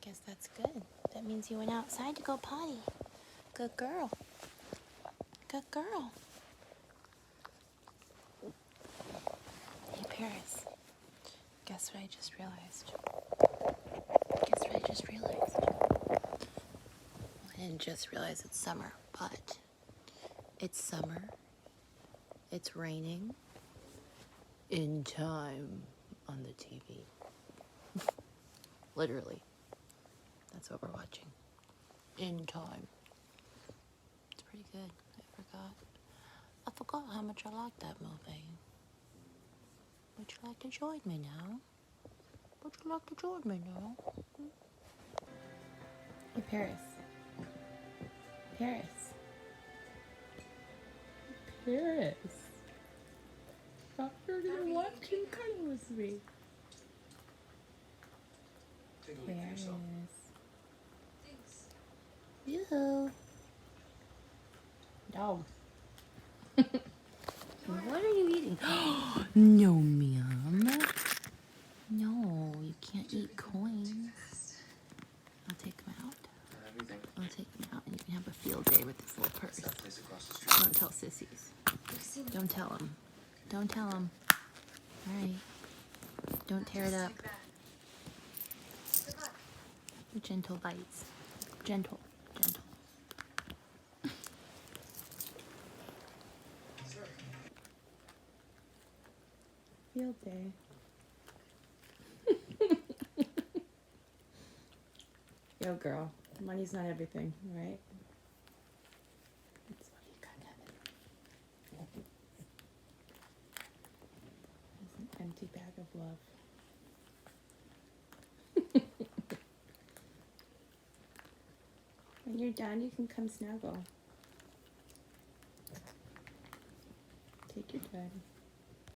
guess that's good. That means you went outside to go potty. Good girl. Good girl. Hey, Paris. Guess what I just realized? Guess what I just realized? I didn't just realize it's summer, but it's summer. It's raining. In time on the TV. Literally. That's what we're watching. In time. It's pretty good. I forgot how much I liked that movie. Would you like to join me now? Would you like to join me now? Hey, Paris. Paris. Paris. Stop turning watching cuddle with me. Paris. Yoo-hoo. Dog. What are you eating? No, ma'am. No, you can't eat coins. I'll take them out. I'll take them out and you can have a field day with this little purse. Don't tell sissies. Don't tell them. Don't tell them. Alright. Don't tear it up. Gentle bites. Gentle. Gentle. Field day. Yo, girl. Money's not everything, right? It's what you got of it. It's an empty bag of love. When you're done, you can come snuggle. Take your time.